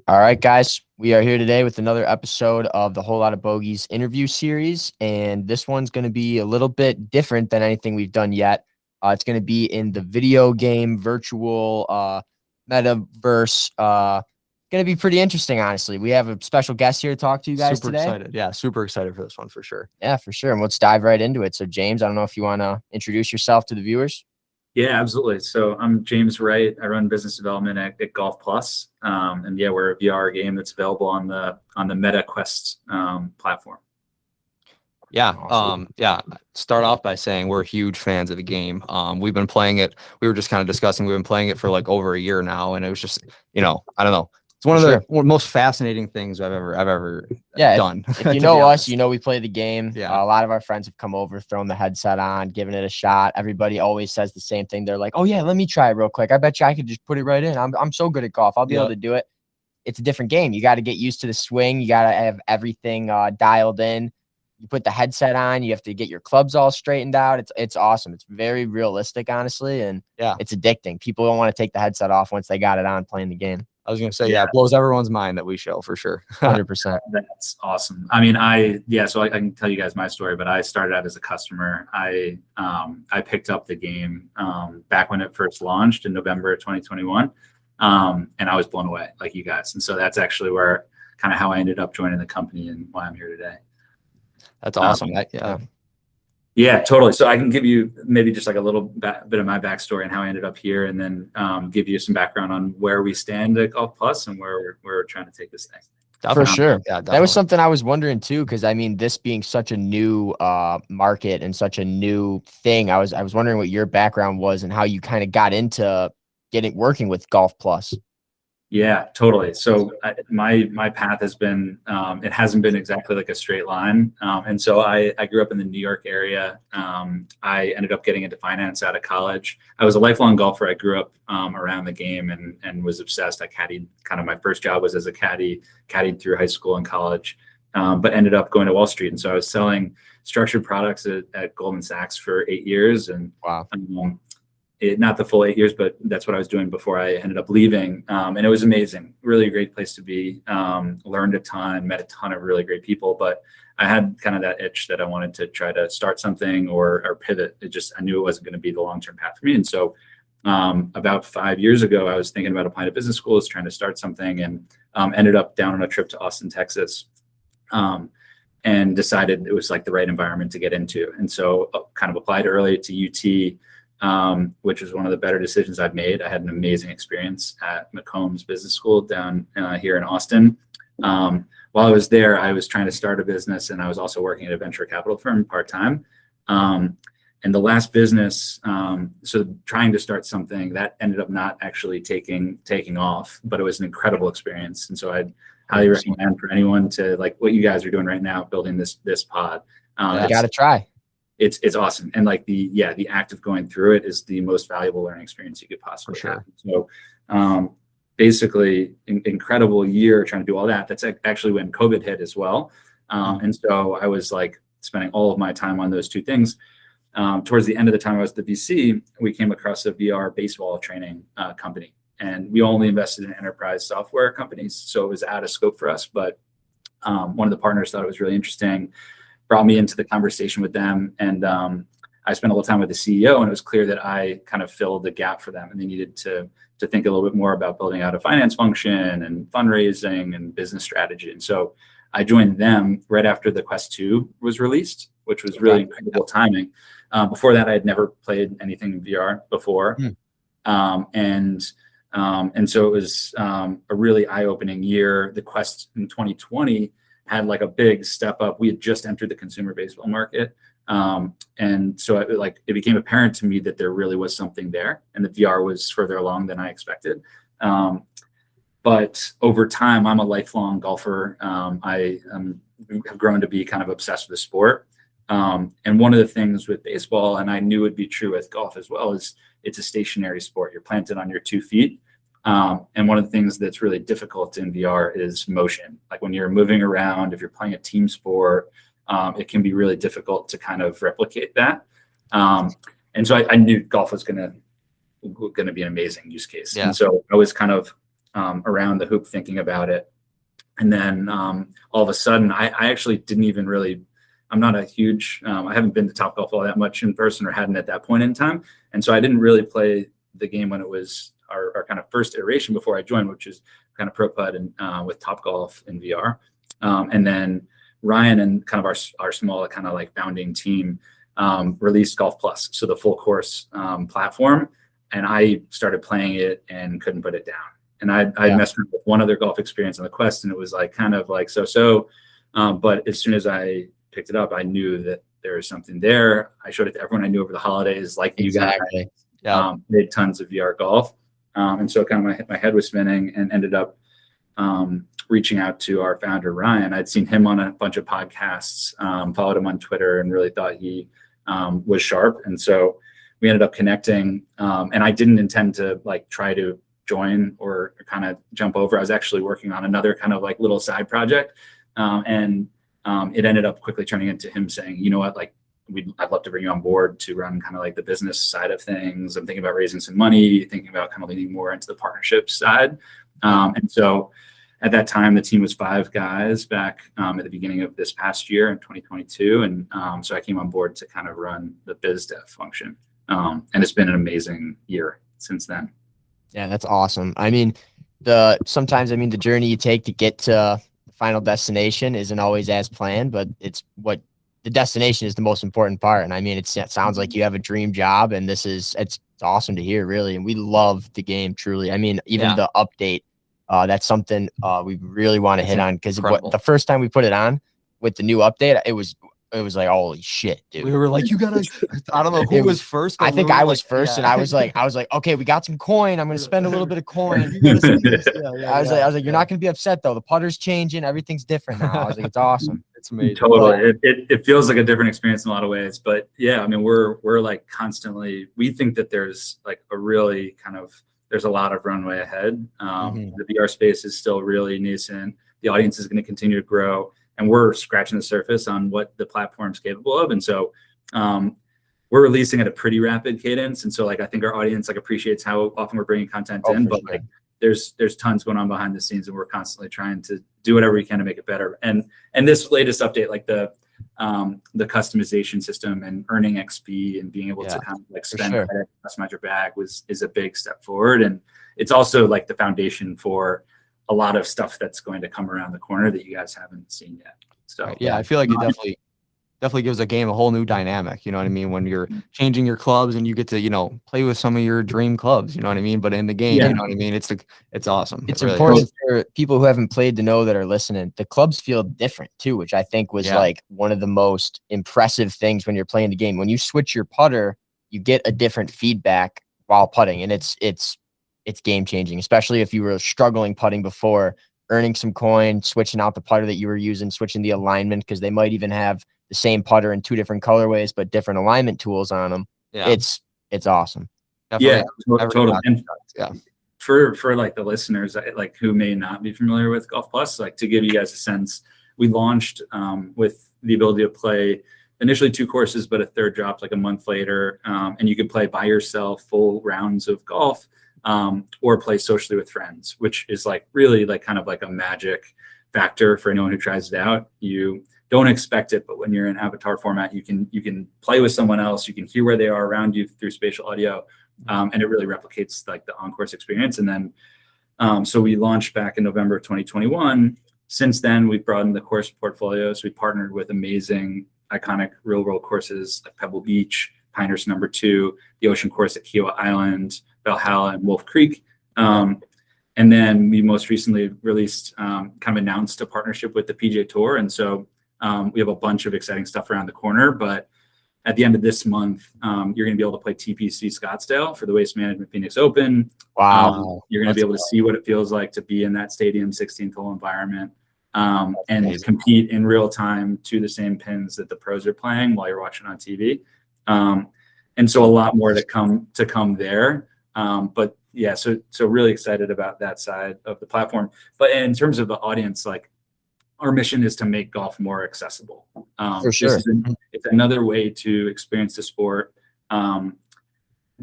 All right, guys, we are here today with another episode of the Whole Lot of Bogeys interview series, and this one's going to be a little bit different than anything we've done yet. It's going to be in the video game virtual metaverse. Going to be pretty interesting, honestly. We have a special guest here to talk to you guys Super today. excited. Yeah, super excited for this one for sure. Yeah, for sure. And let's dive right into it. So, James, I don't know if you want to introduce yourself to the viewers. Yeah, absolutely. So I'm James Wright. I run business development at Golf Plus, and yeah, we're a VR game that's available on the Meta Quest platform. Yeah. Awesome. Start off by saying we're huge fans of the game. We've been playing it. We were just kind of discussing. We've been playing it for like over a year now, and it was just, I don't know. It's one of the most fascinating things I've ever done. If you know us, you know we play the game. Yeah. A lot of our friends have come over, thrown the headset on, given it a shot. Everybody always says the same thing. They're like, "Oh yeah, let me try it real quick. I bet you I could just put it right in. I'm so good at golf. I'll be able to do it." It's a different game. You got to get used to the swing. You got to have everything dialed in. You put the headset on. You have to get your clubs all straightened out. It's awesome. It's very realistic, honestly, and it's addicting. People don't want to take the headset off once they got it on playing the game. I was going to say, it blows everyone's mind that we show for sure. 100%. That's awesome. I mean, so I can tell you guys my story, but I started out as a customer. I picked up the game back when it first launched in November of 2021, and I was blown away like you guys. And so that's actually where kind of how I ended up joining the company and why I'm here today. That's awesome. Yeah, totally. So I can give you maybe just like a little bit of my backstory and how I ended up here, and then give you some background on where we stand at Golf Plus and where we're trying to take this next. For sure. Yeah, that was something I was wondering too, because I mean, this being such a new market and such a new thing, I was wondering what your background was and how you kind of got into working with Golf Plus. Yeah, totally. So my path has been, it hasn't been exactly like a straight line. And so I grew up in the New York area. I ended up getting into finance out of college. I was a lifelong golfer. I grew up around the game and was obsessed. I caddied, kind of my first job was as a caddied through high school and college, but ended up going to Wall Street. And so I was selling structured products at Goldman Sachs for 8 years. And wow. Not the full 8 years, but that's what I was doing before I ended up leaving. And it was amazing, really a great place to be. Learned a ton, met a ton of really great people, but I had kind of that itch that I wanted to try to start something or pivot. I knew it wasn't going to be the long-term path for me. And so about 5 years ago, I was thinking about applying to business schools, trying to start something, and ended up down on a trip to Austin, Texas. And decided it was like the right environment to get into. And so kind of applied early to UT, which was one of the better decisions I've made. I had an amazing experience at McCombs Business School down here in Austin. While I was there, I was trying to start a business, and I was also working at a venture capital firm part-time. And the last business, so trying to start something that ended up not actually taking off, but it was an incredible experience. And so I'd highly recommend for anyone to, like what you guys are doing right now, building this pod. You got to try. It's awesome. And like the act of going through it is the most valuable learning experience you could possibly have. So basically incredible year trying to do all that. That's actually when COVID hit as well. And so I was like spending all of my time on those two things. Towards the end of the time I was at the VC, we came across a VR baseball training company, and we only invested in enterprise software companies. So it was out of scope for us, but one of the partners thought it was really interesting, brought me into the conversation with them. And I spent a little time with the CEO, and it was clear that I kind of filled the gap for them. And they needed to think a little bit more about building out a finance function and fundraising and business strategy. And so I joined them right after the Quest 2 was released, which was really incredible timing. Before that, I had never played anything in VR before. And so it was a really eye-opening year. The Quest in 2020 had like a big step up. We had just entered the consumer baseball market. And so it became apparent to me that there really was something there, and the VR was further along than I expected. But over time, I'm a lifelong golfer. I have grown to be kind of obsessed with the sport. And one of the things with baseball, and I knew it'd be true with golf as well, is it's a stationary sport. You're planted on your 2 feet. And one of the things that's really difficult in VR is motion. Like when you're moving around, if you're playing a team sport, it can be really difficult to kind of replicate that. And so I knew golf was going to be an amazing use case. And so I was kind of around the hoop thinking about it. And then all of a sudden, I actually didn't even really, I'm not a huge, I haven't been to Topgolf all that much in person, or hadn't at that point in time. And so I didn't really play the game when it was our kind of first iteration before I joined, which is kind of Pro Putt and with Topgolf in VR. And then Ryan and kind of our small kind of like founding team released Golf Plus, so the full course platform. And I started playing it and couldn't put it down. And I messed with one other golf experience on the Quest, and it was like kind of like so. But as soon as I picked it up, I knew that there was something there. I showed it to everyone I knew over the holidays, like Exactly. you guys. Made tons of VR golf, and so kind of my head was spinning, and ended up reaching out to our founder Ryan. I'd seen him on a bunch of podcasts, followed him on Twitter, and really thought he was sharp. And so we ended up connecting. And I didn't intend to like try to join or kind of jump over. I was actually working on another kind of like little side project. And it ended up quickly turning into him saying, you know what, like I'd love to bring you on board to run kind of like the business side of things. I'm thinking about raising some money, thinking about kind of leaning more into the partnership side. And so at that time, the team was 5 guys back at the beginning of this past year in 2022. And so I came on board to kind of run the biz dev function. And it's been an amazing year since then. Yeah, that's awesome. I mean, sometimes the journey you take to get to the final destination isn't always as planned, but it's what the destination is the most important part. And I mean, it sounds like you have a dream job, and it's awesome to hear, really. And we love the game, truly. I mean, even the update, that's something we really want to hit on, because the first time we put it on with the new update, it was like, holy shit, dude. We were like, you gotta, I don't know who was first. I think I was first, and I was like, okay, we got some coin. I'm going to spend a little bit of coin. You gotta see this. I was like, you're not going to be upset though. The putter's changing. Everything's different now. I was like, it's awesome. It's amazing. Totally. It feels like a different experience in a lot of ways, but yeah, I mean, we're like constantly, we think that there's like there's a lot of runway ahead. The VR space is still really nascent. The audience is going to continue to grow, and we're scratching the surface on what the platform's capable of. And so we're releasing at a pretty rapid cadence. And so like, I think our audience like appreciates how often we're bringing content in, but like there's tons going on behind the scenes, and we're constantly trying to do whatever we can to make it better. And this latest update, like the customization system and earning XP and being able to kind of like spend credit, customize your bag is a big step forward. And it's also like the foundation for a lot of stuff that's going to come around the corner that you guys haven't seen yet. So yeah, I feel like it definitely gives a game a whole new dynamic. You know what I mean? When you're changing your clubs and you get to, play with some of your dream clubs, you know what I mean? But in the game, you know what I mean? It's awesome. It's really important for people who haven't played to know, that are listening. The clubs feel different too, which I think was like one of the most impressive things when you're playing the game. When you switch your putter, you get a different feedback while putting, and it's game changing, especially if you were struggling putting before. Earning some coin, switching out the putter that you were using, switching the alignment, because they might even have the same putter in 2 different colorways, but different alignment tools on them. Yeah. It's awesome. Definitely. Yeah, totally. And for like the listeners, like who may not be familiar with Golf Plus, like to give you guys a sense, we launched with the ability to play initially 2 courses, but a third dropped like a month later. And you could play by yourself full rounds of golf, or play socially with friends, which is like really like kind of like a magic factor for anyone who tries it out. You don't expect it, but when you're in avatar format, you can play with someone else. You can hear where they are around you through spatial audio, and it really replicates like the on-course experience. And then, so we launched back in November of 2021. Since then, we've broadened the course portfolio. So we partnered with amazing, iconic real-world courses like Pebble Beach, Pinehurst No. 2, the Ocean Course at Kiowa Island, Valhalla, and Wolf Creek. And then we most recently released, kind of announced a partnership with the PGA Tour. And so we have a bunch of exciting stuff around the corner. But at the end of this month, you're going to be able to play TPC Scottsdale for the Waste Management Phoenix Open. Wow. You're going to be able to see what it feels like to be in that stadium 16th hole environment, and compete in real time to the same pins that the pros are playing while you're watching on TV. And so a lot more to come there. But yeah, so really excited about that side of the platform. But in terms of the audience, like our mission is to make golf more accessible. For sure. It's another way to experience the sport.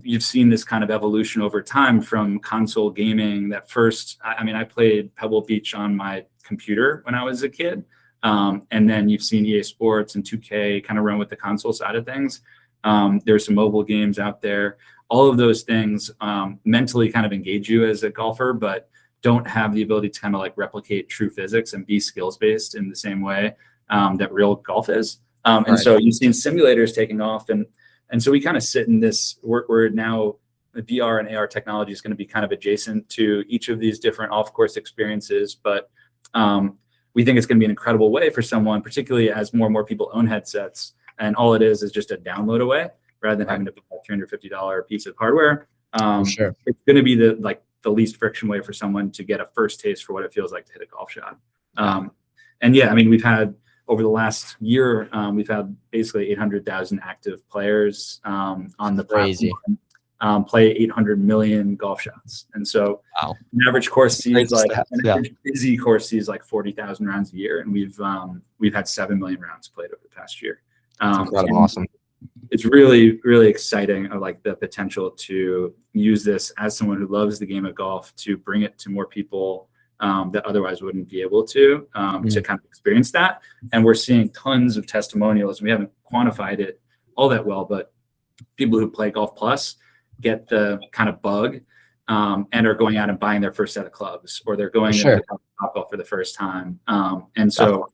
you've seen this kind of evolution over time from console gaming. That first, I mean, I played Pebble Beach on my computer when I was a kid. And then you've seen EA Sports and 2K kind of run with the console side of things. There's some mobile games out there. All of those things mentally kind of engage you as a golfer, but don't have the ability to kind of like replicate true physics and be skills based in the same way that real golf is. And so you've seen simulators taking off, and so we kind of sit in this. We're now the VR and AR technology is going to be kind of adjacent to each of these different off-course experiences, but we think it's going to be an incredible way for someone, particularly as more and more people own headsets, and all it is just a download away rather than having to buy a $350 piece of hardware. Sure. It's going to be the least friction way for someone to get a first taste for what it feels like to hit a golf shot. And yeah, I mean, we've had over the last year, we've had basically 800,000 active players on the platform, play 800 million golf shots. And so an average course sees busy course sees like 40,000 rounds a year. And we've had 7 million rounds played over the past year. Incredible. Awesome. It's really, really exciting. I like the potential to use this as someone who loves the game of golf to bring it to more people that otherwise wouldn't be able to kind of experience that. And we're seeing tons of testimonials. We haven't quantified it all that well, but people who play Golf Plus get the kind of bug and are going out and buying their first set of clubs, or they're going into Topgolf for the first time. And so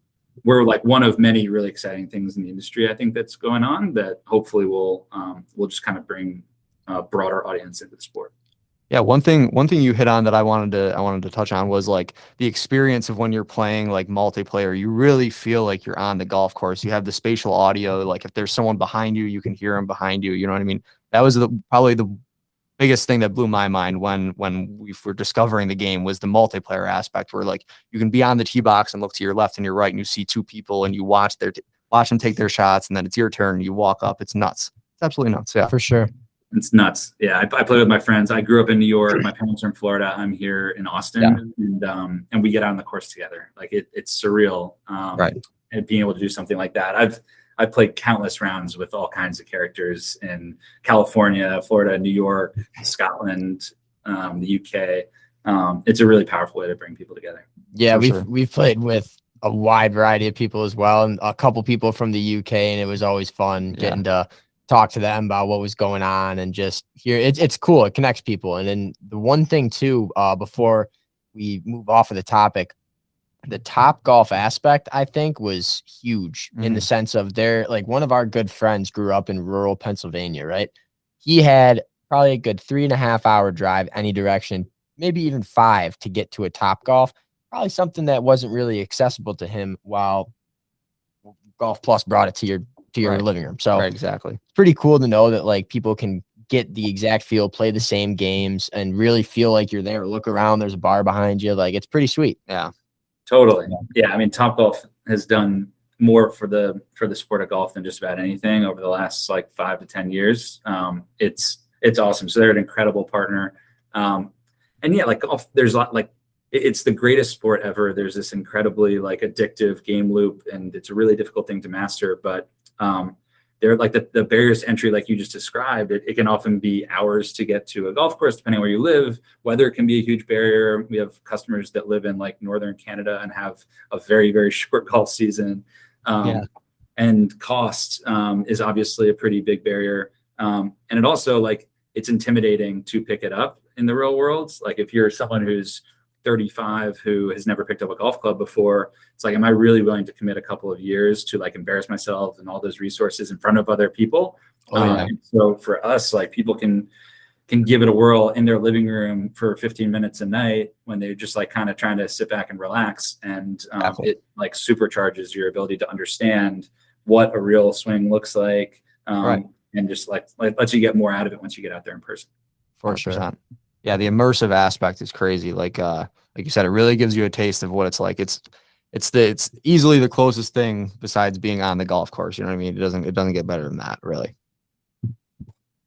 we're like one of many really exciting things in the industry, I think, that's going on that hopefully will just kind of bring a broader audience into the sport. Yeah, one thing you hit on that I wanted to touch on was like the experience of when you're playing like multiplayer. You really feel like you're on the golf course. You have the spatial audio. Like if there's someone behind you, you can hear them behind you. You know what I mean? That was probably the biggest thing that blew my mind when we were discovering the game, was the multiplayer aspect, where like you can be on the tee box and look to your left and your right, and you see two people and you watch them take their shots, and then it's your turn and you walk up. It's nuts. It's absolutely nuts. Yeah, for sure. It's nuts. Yeah, I play with my friends. I grew up in New York. My parents are in Florida. I'm here in Austin, and we get out on the course together. Like it's surreal. And being able to do something like that. I've played countless rounds with all kinds of characters in California, Florida, New York, Scotland, the UK. It's a really powerful way to bring people together. Yeah, we've played with a wide variety of people as well, and a couple people from the UK, and it was always fun getting to talk to them about what was going on and just hear. It's cool. It connects people. And then the one thing too, before we move off of the topic, the Topgolf aspect, I think, was huge in the sense of like one of our good friends grew up in rural Pennsylvania, right? He had probably a good 3.5 hour drive any direction, maybe even 5 to get to a Topgolf, probably something that wasn't really accessible to him, while Golf Plus brought it to your living room. So exactly. It's pretty cool to know that like people can get the exact feel, play the same games, and really feel like you're there. Look around, there's a bar behind you. Like, it's pretty sweet. Yeah. Totally. Yeah. I mean, Topgolf has done more for the sport of golf than just about anything over the last like 5 to 10 years. It's awesome. So they're an incredible partner. And yeah, like golf, there's a lot, like it's the greatest sport ever. There's this incredibly like addictive game loop, and it's a really difficult thing to master, but they're like the barriers to entry, like you just described. It can often be hours to get to a golf course, depending where you live. Weather can be a huge barrier. We have customers that live in like northern Canada and have a very, very short golf season. And cost is obviously a pretty big barrier. And it also, like, it's intimidating to pick it up in the real world. Like if you're someone who's 35 who has never picked up a golf club before, it's like, am I really willing to commit a couple of years to like embarrass myself and all those resources in front of other people? So for us, like, people can give it a whirl in their living room for 15 minutes a night when they're just like kind of trying to sit back and relax. And it like supercharges your ability to understand what a real swing looks like. And just like lets you get more out of it once you get out there in person. For sure. Yeah, the immersive aspect is crazy. Like you said, it really gives you a taste of what it's like. It's easily the closest thing besides being on the golf course. You know what I mean? It doesn't get better than that, really.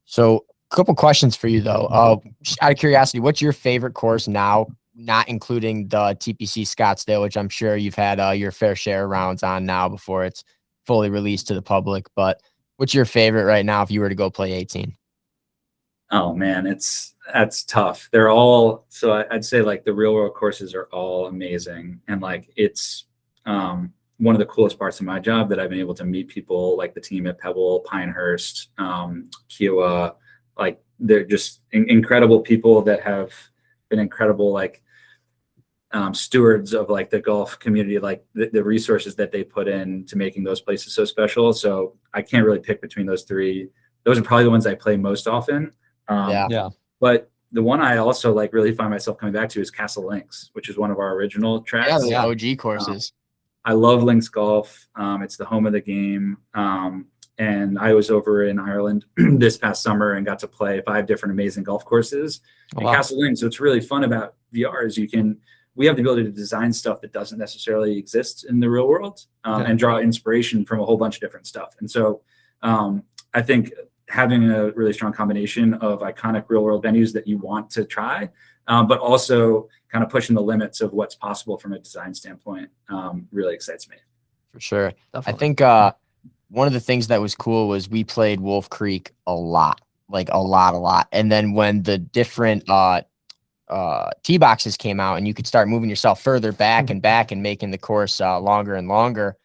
So a couple questions for you though. Out of curiosity, what's your favorite course now, not including the TPC Scottsdale, which I'm sure you've had your fair share of rounds on now before it's fully released to the public, but what's your favorite right now if you were to go play 18? Oh man, that's tough. They're all, so I'd say like the real world courses are all amazing. And like, it's one of the coolest parts of my job that I've been able to meet people like the team at Pebble, Pinehurst, Kiowa, like they're just incredible people that have been incredible, like stewards of like the golf community, like the resources that they put in to making those places so special. So I can't really pick between those three. Those are probably the ones I play most often. Yeah. But the one I also like really find myself coming back to is Castle Links, which is one of our original tracks. Yeah, the OG courses. I love links golf. It's the home of the game. And I was over in Ireland this past summer and got to play 5 different amazing golf courses. And Castle Links, what's really fun about VR is we have the ability to design stuff that doesn't necessarily exist in the real world, and draw inspiration from a whole bunch of different stuff. And so I think having a really strong combination of iconic real world venues that you want to try, but also kind of pushing the limits of what's possible from a design standpoint, really excites me. For sure. Definitely. I think one of the things that was cool was we played Wolf Creek a lot. And then when the different tee boxes came out and you could start moving yourself further back and making the course longer and longer,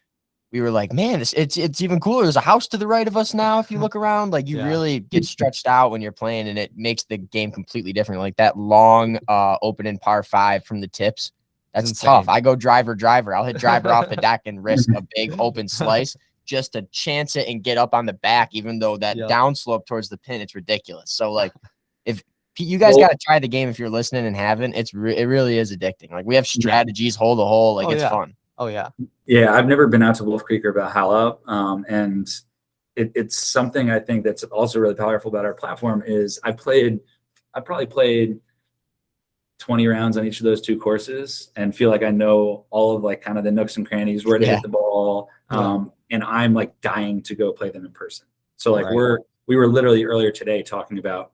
we were like, man, it's even cooler. There's a house to the right of us now. If you look around, like you really get stretched out when you're playing, and it makes the game completely different. Like that long open in par 5 from the tips, that's tough. I go driver. I'll hit driver off the deck and risk a big open slice just to chance it and get up on the back, even though that downslope towards the pin, it's ridiculous. So like, if you guys got to try the game if you're listening and haven't, it really is addicting. Like we have strategies, hole to hole, like it's fun. Oh yeah. Yeah, I've never been out to Wolf Creek or Valhalla, and it's something I think that's also really powerful about our platform is I probably played 20 rounds on each of those 2 courses and feel like I know all of like kind of the nooks and crannies, where to hit the ball, and I'm like dying to go play them in person. So like we were literally earlier today talking about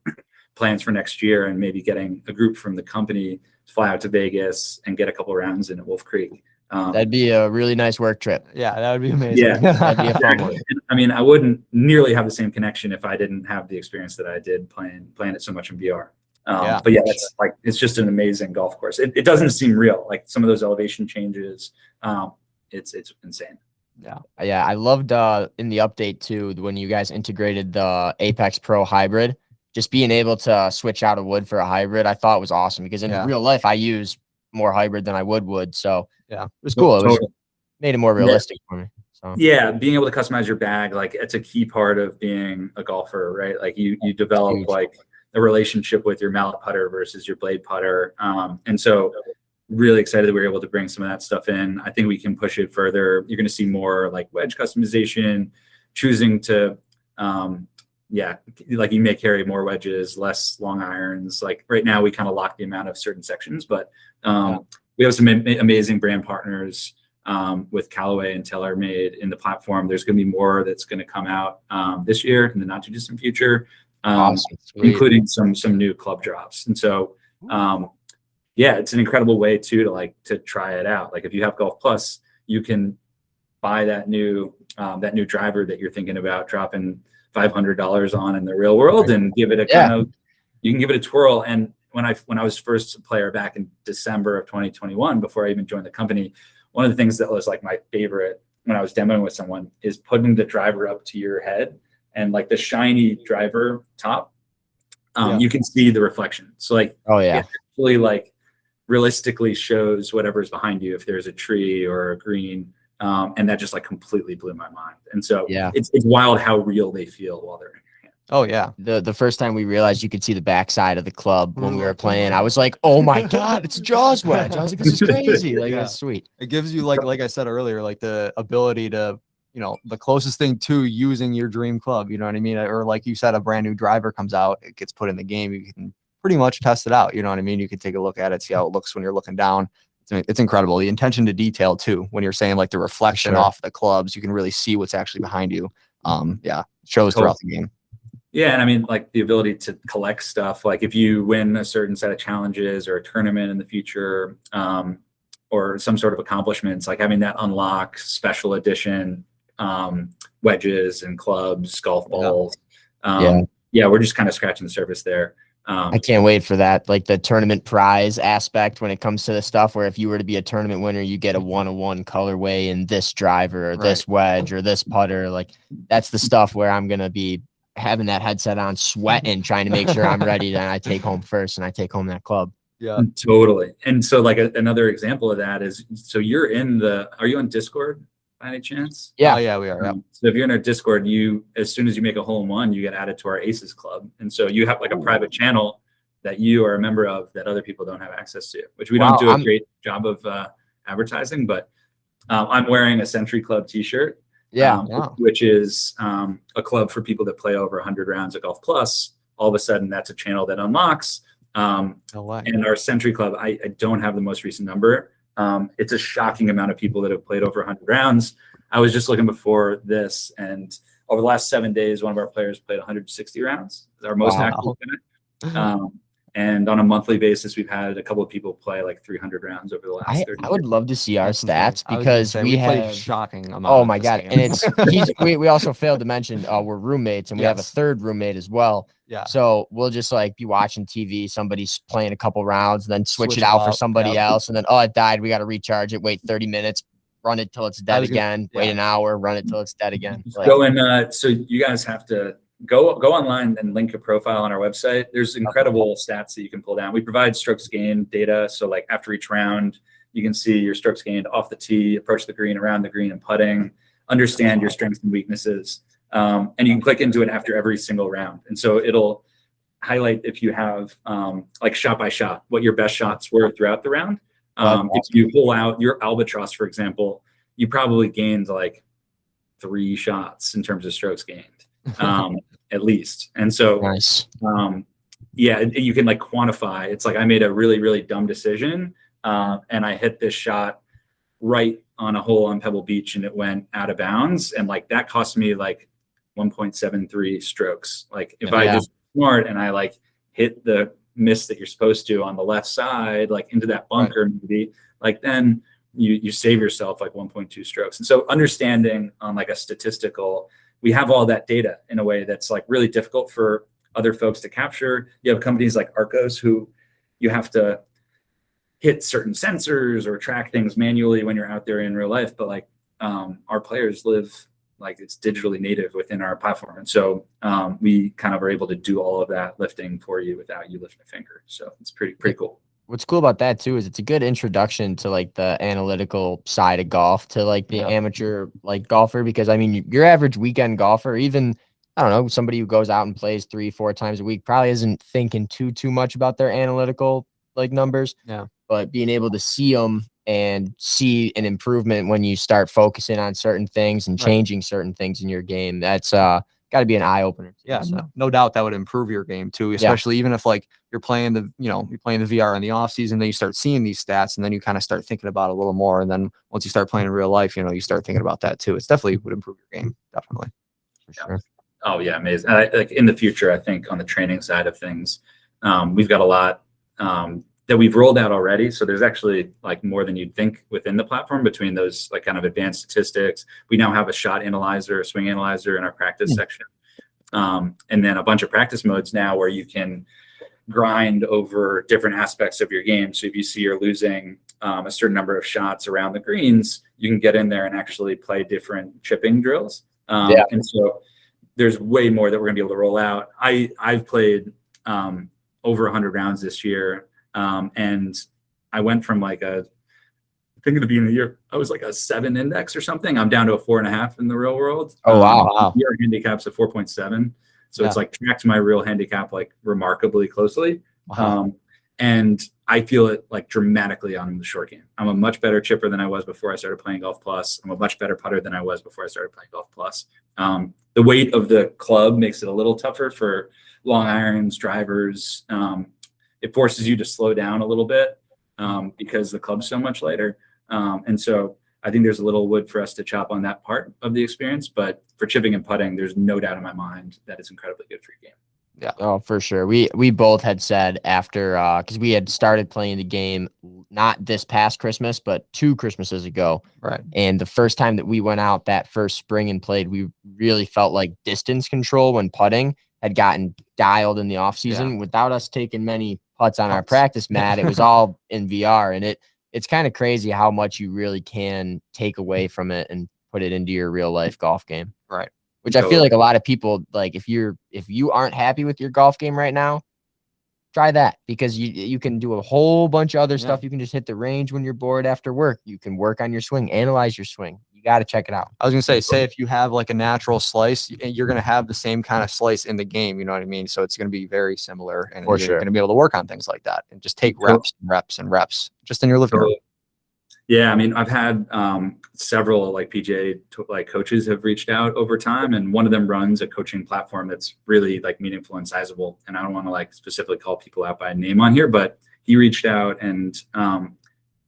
plans for next year and maybe getting a group from the company to fly out to Vegas and get a couple rounds in at Wolf Creek. That'd be a really nice work trip. Yeah, that would be amazing. Yeah, that'd be a fun one. I mean, I wouldn't nearly have the same connection if I didn't have the experience that I did playing it so much in VR. But yeah, that's like, it's just an amazing golf course. It doesn't seem real. Like some of those elevation changes, it's insane. Yeah. I loved in the update too, when you guys integrated the Apex Pro hybrid, just being able to switch out a wood for a hybrid, I thought was awesome because in real life I use more hybrid than I would. So it was cool. It made it more realistic for me. So yeah, being able to customize your bag, like it's a key part of being a golfer, right? Like you develop like a relationship with your mallet putter versus your blade putter. And so really excited that we were able to bring some of that stuff in. I think we can push it further. You're going to see more like wedge customization, choosing to, like you may carry more wedges, less long irons. Like right now we kind of lock the amount of certain sections, but we have some amazing brand partners with Callaway and TaylorMade in the platform. There's going to be more that's going to come out this year in the not too distant future, including some new club drops. And so, it's an incredible way too to try it out. Like if you have Golf Plus, you can buy that new driver that you're thinking about dropping $500 on in the real world and give it you can give it a twirl. And when I was first a player back in December of 2021, before I even joined the company, one of the things that was like my favorite when I was demoing with someone is putting the driver up to your head and like the shiny driver top, you can see the reflection. So like, it actually like realistically shows whatever's behind you, if there's a tree or a green. And that just like completely blew my mind. And so it's wild how real they feel while they're in your hand. Oh yeah. The first time we realized you could see the backside of the club when we were playing, I was like, oh my God, it's a Jaws wedge. I was like, this is crazy. Like that's sweet. It gives you like I said earlier, like the ability to, the closest thing to using your dream club, you know what I mean? Or like you said, a brand new driver comes out, it gets put in the game. You can pretty much test it out. You know what I mean? You can take a look at it, see how it looks when you're looking down. It's incredible. The attention to detail too, when you're saying like the reflection off the clubs, you can really see what's actually behind you. Shows throughout the game. Yeah. And I mean, like the ability to collect stuff, like if you win a certain set of challenges or a tournament in the future, or some sort of accomplishments, like having that unlock special edition wedges and clubs, golf balls. yeah, we're just kind of scratching the surface there. I can't wait for that. Like the tournament prize aspect when it comes to the stuff where if you were to be a tournament winner, you get a 1-of-1 colorway in this driver or this wedge or this putter. Like that's the stuff where I'm going to be having that headset on, sweating, trying to make sure I'm ready. Then I take home first and I take home that club. Yeah, totally. And so like another example of that is, so you're are you on Discord by any chance? Yeah. Oh, yeah, we are. Yeah. So if you're in our Discord, as soon as you make a hole in one, you get added to our Aces Club. And so you have like a private channel that you are a member of that other people don't have access to, which we don't do a great job of advertising, but I'm wearing a Century Club t-shirt, which is a club for people that play over 100 rounds at Golf Plus. All of a sudden that's a channel that unlocks. And our Century Club, I don't have the most recent number. It's a shocking amount of people that have played over 100 rounds. I was just looking before this, and over the last 7 days, one of our players played 160 rounds. It's our most active event. And on a monthly basis, we've had a couple of people play like 300 rounds over the last 30 I would years. love to see our stats because we play have shocking amount. Oh my God. And we also failed to mention we're roommates and we have a third roommate as well. Yeah. So we'll just like be watching TV. Somebody's playing a couple rounds, and then switch it out for somebody else. And then, it died. We got to recharge it. Wait 30 minutes, run it till it's dead again. Wait an hour, run it till it's dead again. Go and so you guys have to go online and link a profile on our website. There's incredible stats that you can pull down. We provide strokes gained data. So like after each round, you can see your strokes gained off the tee, approach the green, around the green, and putting, understand your strengths and weaknesses. And you can click into it after every single round. And so it'll highlight if you have like shot by shot, what your best shots were throughout the round. If you pull out your albatross, for example, you probably gained like 3 shots in terms of strokes gained. At least. And so, you can like quantify. It's like I made a really, really dumb decision and I hit this shot right on a hole on Pebble Beach and it went out of bounds. And like that cost me like 1.73 strokes. Like if I just smart and I like hit the miss that you're supposed to on the left side, like into that bunker, maybe like then you save yourself like 1.2 strokes. And so understanding on like a statistical, we have all that data in a way that's like really difficult for other folks to capture. You have companies like Arcos who you have to hit certain sensors or track things manually when you're out there in real life. But like our players live like it's digitally native within our platform. And so we kind of are able to do all of that lifting for you without you lifting a finger. So it's pretty cool. What's cool about that too is it's a good introduction to like the analytical side of golf to like the amateur like golfer, because I mean your average weekend golfer, even I don't know, somebody who goes out and plays 3-4 times a week probably isn't thinking too much about their analytical like numbers. Yeah. But being able to see them and see an improvement when you start focusing on certain things and changing certain things in your game, that's got to be an eye opener. Yeah, no doubt that would improve your game too, especially even if like you're playing the VR in the off season, then you start seeing these stats and then you kind of start thinking about it a little more. And then once you start playing in real life, you start thinking about that too. It's definitely would improve your game. Definitely. For sure. Oh yeah. Amazing. Like in the future, I think on the training side of things, we've got a lot that we've rolled out already. So there's actually like more than you'd think within the platform between those like kind of advanced statistics. We now have a shot analyzer, a swing analyzer in our practice section. And then a bunch of practice modes now where you can grind over different aspects of your game. So if you see you're losing a certain number of shots around the greens, you can get in there and actually play different chipping drills. And so there's way more that we're gonna be able to roll out. I've played over 100 rounds this year. And I went from like I think at the beginning of the year, I was like a 7 index or something. I'm down to a 4.5 in the real world. Oh, wow. Your handicap's a 4.7. So it's like tracked my real handicap like remarkably closely. And I feel it like dramatically on the short game. I'm a much better chipper than I was before I started playing Golf Plus. I'm a much better putter than I was before I started playing Golf Plus. The weight of the club makes it a little tougher for long irons, drivers. It forces you to slow down a little bit because the club's so much lighter. And so I think there's a little wood for us to chop on that part of the experience. But for chipping and putting, there's no doubt in my mind that it's incredibly good for your game. Yeah. Oh, for sure. We both had said after because we had started playing the game not this past Christmas, but 2 Christmases ago. Right. And the first time that we went out that first spring and played, we really felt like distance control when putting had gotten dialed in the off season without us taking many putts on our practice mat. It was all in VR, and it's kind of crazy how much you really can take away from it and put it into your real life golf game. Right. Which I feel like a lot of people, like, if you aren't happy with your golf game right now, try that, because you can do a whole bunch of other stuff. You can just hit the range when you're bored after work. You can work on your swing, analyze your swing. You got to check it out. I was going to say if you have like a natural slice, you're going to have the same kind of slice in the game. You know what I mean? So it's going to be very similar, and you're going to be able to work on things like that and just take reps and reps and reps just in your living room. Yeah. I mean, I've had several like PGA like coaches have reached out over time, and one of them runs a coaching platform that's really like meaningful and sizable. And I don't want to like specifically call people out by name on here, but he reached out, and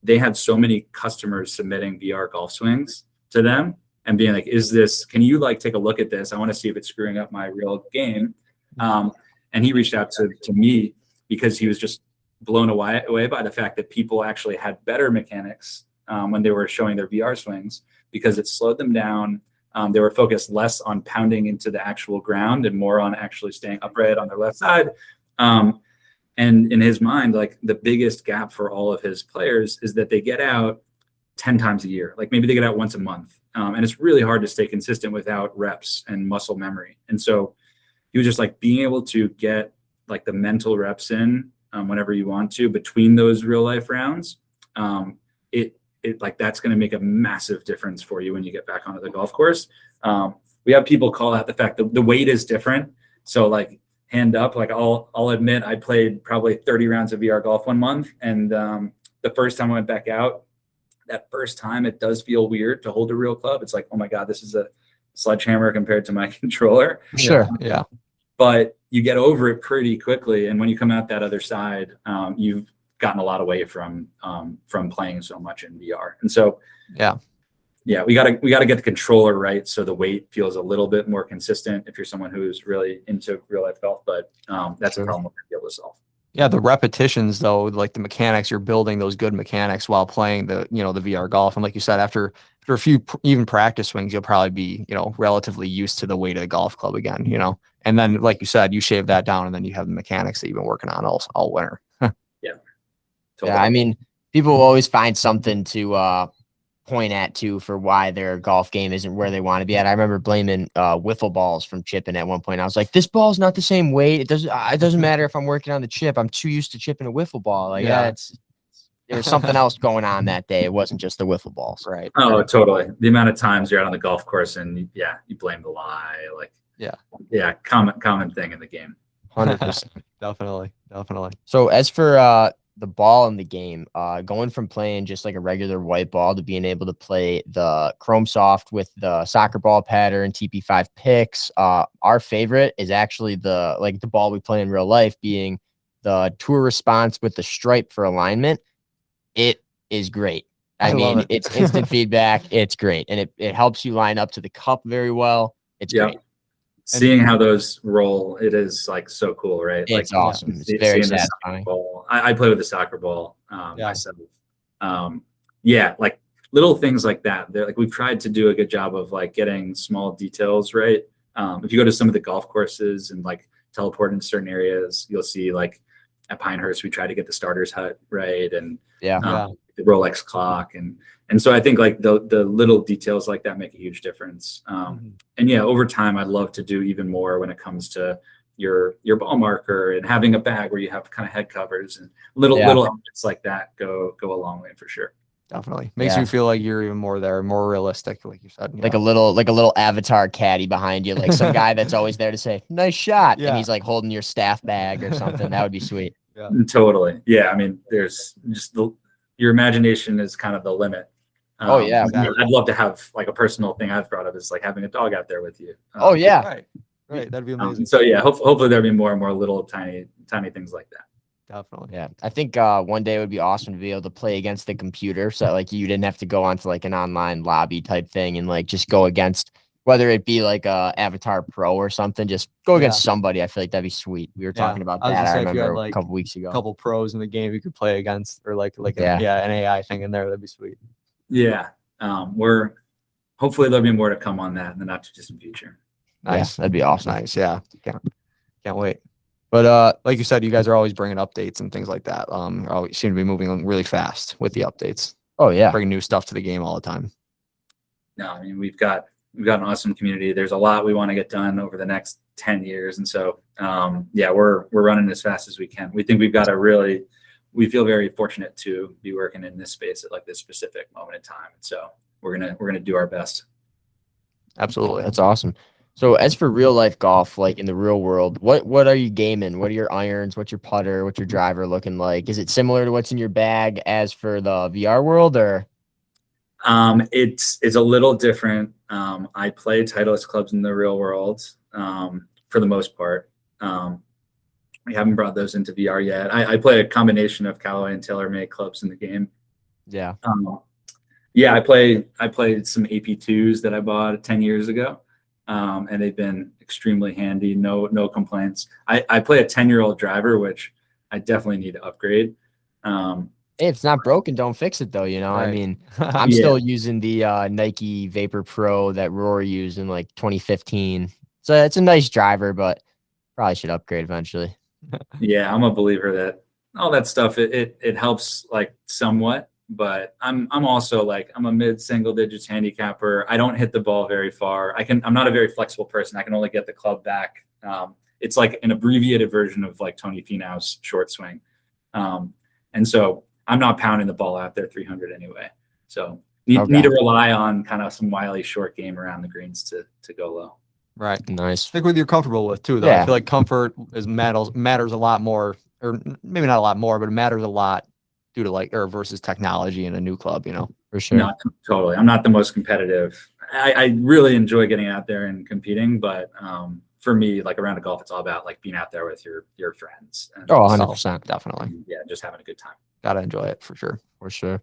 they had so many customers submitting VR golf swings to them and being like, can you like take a look at this? I want to see if it's screwing up my real game. And he reached out to me because he was just blown away by the fact that people actually had better mechanics when they were showing their VR swings, because it slowed them down. They were focused less on pounding into the actual ground and more on actually staying upright on their left side. And in his mind, like the biggest gap for all of his players is that they get out 10 times a year. Like maybe they get out once a month. And it's really hard to stay consistent without reps and muscle memory. And so he was just like being able to get like the mental reps in whenever you want to between those real life rounds. It like that's going to make a massive difference for you when you get back onto the golf course. We have people call out the fact that the weight is different. So like hand up, like I'll admit I played probably 30 rounds of VR golf one month. And the first time I went back out, that first time it does feel weird to hold a real club. It's like, oh my God, this is a sledgehammer compared to my controller. Sure. Yeah. But you get over it pretty quickly. And when you come out that other side, you've gotten a lot away from playing so much in VR. And so, we gotta get the controller right, so the weight feels a little bit more consistent if you're someone who's really into real life golf. But that's a problem we're gonna be able to solve. Yeah, the repetitions though, like the mechanics, you're building those good mechanics while playing the VR golf. And like you said, after a few even practice swings, you'll probably be, relatively used to the weight of the golf club again, And then, like you said, you shave that down, and then you have the mechanics that you've been working on all winter. Totally. Yeah, I mean, people will always find something to point at too for why their golf game isn't where they want to be at. I remember blaming wiffle balls from chipping at one point. I was like, this ball's not the same weight. It doesn't matter if I'm working on the chip. I'm too used to chipping a wiffle ball. Like, there was something else going on that day. It wasn't just the wiffle balls, right? Oh, totally. The amount of times you're out on the golf course and you blame the lie. Like, common thing in the game. 100%. Definitely. So as for the ball in the game, going from playing just like a regular white ball to being able to play the Chrome Soft with the soccer ball pattern, TP5 picks, our favorite is actually the ball we play in real life, being the Tour Response with the stripe for alignment. It is great. I mean, it's instant feedback. It's great. And it helps you line up to the cup very well. It's great. Seeing how those roll, it is like so cool, right? It's awesome. It's very satisfying. I play with the soccer ball myself. Like little things like that. They're like, we've tried to do a good job of like getting small details right. If you go to some of the golf courses and like teleport in certain areas, you'll see like at Pinehurst, we try to get the starter's hut right, and the Rolex clock, and so I think like the little details like that make a huge difference. And over time, I'd love to do even more when it comes to your ball marker and having a bag where you have kind of head covers and little elements like that go a long way for sure. Definitely makes you feel like you're even more there, more realistic, like you said. Like a little avatar caddy behind you, like some guy that's always there to say "nice shot," and he's like holding your staff bag or something. That would be sweet. Yeah. Totally. Yeah. I mean, there's just your imagination is kind of the limit. Exactly. I'd love to have like a personal thing I've thought of is like having a dog out there with you. Right. That'd be amazing. Hopefully there'll be more and more little tiny things like that. Definitely. Yeah. I think one day it would be awesome to be able to play against the computer. So like you didn't have to go onto like an online lobby type thing and like just go against, whether it be like a Avatar Pro or something, just go against somebody. I feel like that'd be sweet. We were talking about that. I remember a couple weeks ago. A couple pros in the game you could play against, or like an AI thing in there. That'd be sweet. Yeah. We're hopefully there'll be more to come on that in the not too distant future. Nice. That'd be awesome. Nice. Yeah. Can't wait. But like you said, you guys are always bringing updates and things like that. Always seem to be moving really fast with the updates. Oh yeah, Bringing new stuff to the game all the time. No, I mean we've got an awesome community. There's a lot we want to get done over the next 10 years, and so yeah, we're running as fast as we can. We think we feel very fortunate to be working in this space at like this specific moment in time, and so we're gonna do our best. Absolutely, that's awesome. So as for real life golf, like in the real world, what are you gaming? What are your irons? What's your putter? What's your driver looking like? Is it similar to what's in your bag as for the VR world, or? It's a little different. I play Titleist clubs in the real world for the most part. We haven't brought those into VR yet. I play a combination of Callaway and TaylorMade clubs in the game. Yeah. Yeah, I played some AP2s that I bought 10 years ago. And they've been extremely handy. No complaints. I play a 10-year-old driver, which I definitely need to upgrade. Hey, if it's not broken, don't fix it though. You know, Right. I mean, I'm still using the Nike Vapor Pro that Rory used in like 2015. So it's a nice driver, but probably should upgrade eventually. Yeah, I'm a believer that all that stuff it helps like somewhat, but I'm also like I'm a mid single digits handicapper. I don't hit the ball very far. I'm not a very flexible person. I can only get the club back. It's like an abbreviated version of like Tony Finau's short swing, and so I'm not pounding the ball out there 300 anyway. So need to rely on kind of some wily short game around the greens to go low. Right. Nice. Stick with you're comfortable with too, though. Yeah. I feel like comfort matters a lot more, or maybe not a lot more, but it matters a lot due to versus technology in a new club, you know, for sure. No, totally. I'm not the most competitive. I really enjoy getting out there and competing, but for me, like around a golf, it's all about like being out there with your friends. And 100%, definitely. Yeah, just having a good time. Gotta enjoy it for sure. For sure.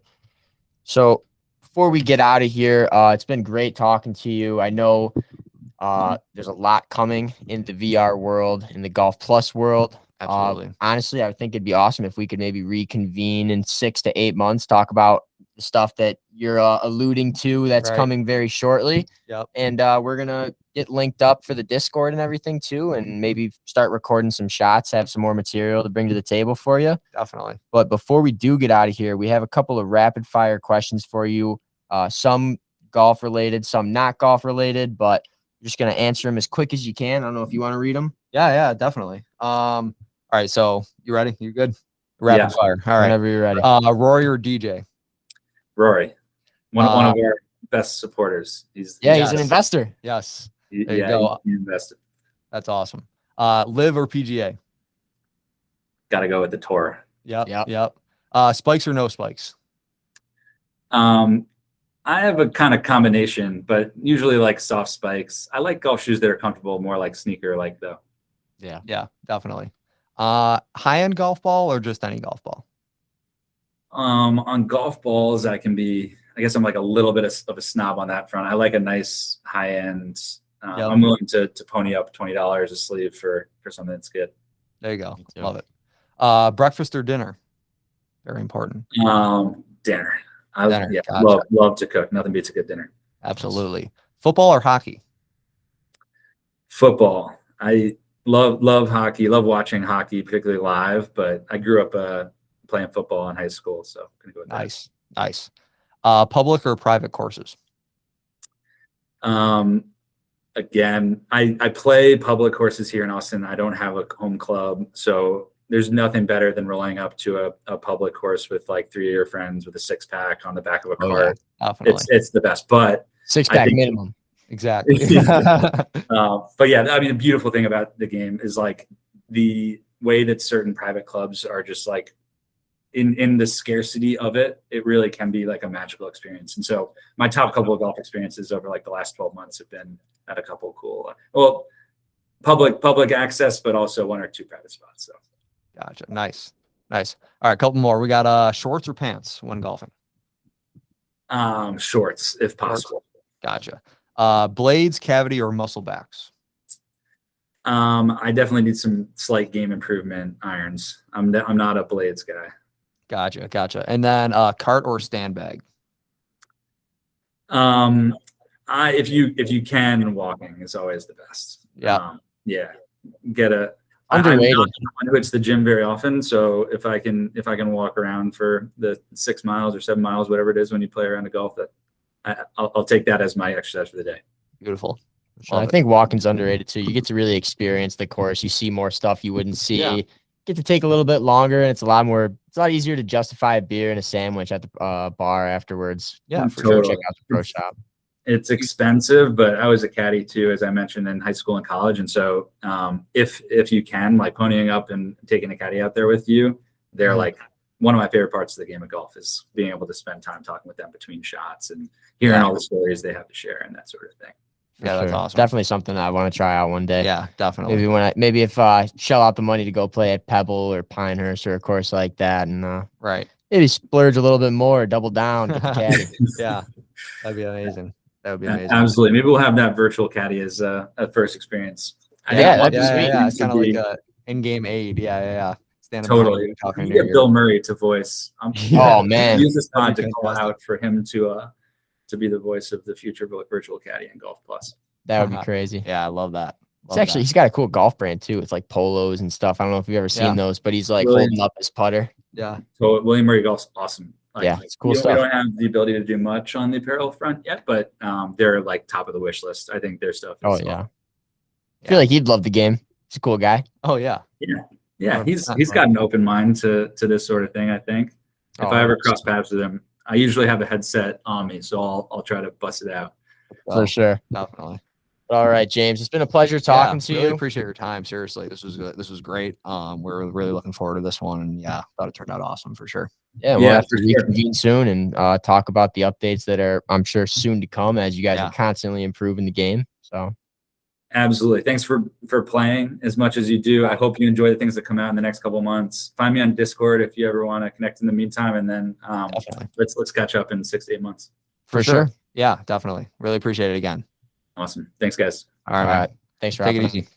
So before we get out of here, it's been great talking to you. I know there's a lot coming in the VR world, in the Golf Plus world. Absolutely. Honestly, I think it'd be awesome if we could maybe reconvene in 6 to 8 months, talk about the stuff that you're alluding to that's coming very shortly. Yep. And we're going to get linked up for the Discord and everything too, and maybe start recording some shots, have some more material to bring to the table for you. Definitely. But before we do get out of here, we have a couple of rapid fire questions for you. Some golf related, some not golf related, but you're just going to answer them as quick as you can. I don't know if you want to read them. Yeah, definitely. All right. So you ready? You good? Rapid fire. All right. Whenever you're ready. Rory or DJ? Rory, one of our best supporters. He's an investor. Yes. There you go. He invested. That's awesome. Live or PGA? Got to go with the tour. Yep. Spikes or no spikes? I have a kind of combination, but usually like soft spikes. I like golf shoes that are comfortable, more like sneaker like though. Yeah, definitely. High-end golf ball or just any golf ball? On golf balls, I guess I'm like a little bit of a snob on that front. I like a nice high end. I'm willing to pony up $20 a sleeve for something that's good. There you go. Love it. Breakfast or dinner? Very important. Dinner. Dinner. Yeah, Gotcha. love to cook. Nothing beats a good dinner. Absolutely. Football or hockey? Football. I love hockey. Love watching hockey, particularly live. But I grew up playing football in high school, so I'm gonna go with that. Nice. Public or private courses? Again, I play public courses here in Austin. I don't have a home club, so there's nothing better than rolling up to a public course with like 3 of your friends with a 6-pack on the back of a cart. Definitely. It's the best, but 6-pack minimum. Exactly. But yeah, I mean, the beautiful thing about the game is like the way that certain private clubs are just like in the scarcity of it, it really can be like a magical experience. And so my top couple of golf experiences over like the last 12 months have been at a couple of cool, public access, but also 1 or 2 private spots. So. Gotcha. Nice. All right, couple more. We got shorts or pants when golfing? Shorts, if possible. Gotcha. Blades, cavity, or muscle backs? I definitely need some slight game improvement irons. I'm not a blades guy. Gotcha. And then cart or stand bag? If you can, walking is always the best. Yeah. Yeah. Get a I'm Underrated. not someone who hits the gym very often, so if I can walk around for the 6 miles or 7 miles, whatever it is when you play around the golf, that I'll take that as my exercise for the day. Beautiful. I think walking's underrated too. You get to really experience the course. You see more stuff you wouldn't see. Yeah. Get to take a little bit longer, and it's a lot easier to justify a beer and a sandwich at the bar afterwards. Yeah, for Totally. sure. Check out the pro shop. It's expensive, but I was a caddy too, as I mentioned, in high school and college. And so if you can, like ponying up and taking a caddy out there with you, they're like one of my favorite parts of the game of golf is being able to spend time talking with them between shots and hearing all the stories they have to share and that sort of thing. Yeah, that's awesome. Definitely something I want to try out one day. Yeah, definitely. Maybe if I shell out the money to go play at Pebble or Pinehurst or a course like that, and right, maybe splurge a little bit more, double down, get the caddy. Yeah, that'd be amazing. That would be amazing. Absolutely. Maybe we'll have that virtual caddy as a first experience. That'd be sweet. Yeah, it's kind of like a in-game aid. Yeah. Totally. You get Bill Murray to voice. Oh man, use this time to call out for him to be the voice of the future virtual caddy in Golf Plus. That would be crazy. Yeah, I love that. He's got a cool golf brand too. It's like polos and stuff. I don't know if you've ever seen those, but he's like holding up his putter. Yeah. So William Murray Golf's awesome. It's cool stuff. We don't have the ability to do much on the apparel front yet, but they're like top of the wish list. I think their stuff is I feel like he'd love the game. He's a cool guy. Oh yeah. Yeah, he's got an open mind to this sort of thing, I think. If I ever cross paths with him, I usually have a headset on me, so I'll try to bust it out. For sure. Definitely. All right, James. It's been a pleasure talking to really you. Appreciate your time. Seriously, this was good. This was great. We're really looking forward to this one, and thought it turned out awesome for sure. Yeah, we'll have to reconvene soon and talk about the updates that are, I'm sure, soon to come as you guys are constantly improving the game. So, absolutely. Thanks for playing as much as you do. I hope you enjoy the things that come out in the next couple of months. Find me on Discord if you ever want to connect in the meantime, and then let's catch up in 6 to 8 months. For sure. Yeah, definitely. Really appreciate it again. Awesome. Thanks, guys. All right. Thanks for Take having it easy.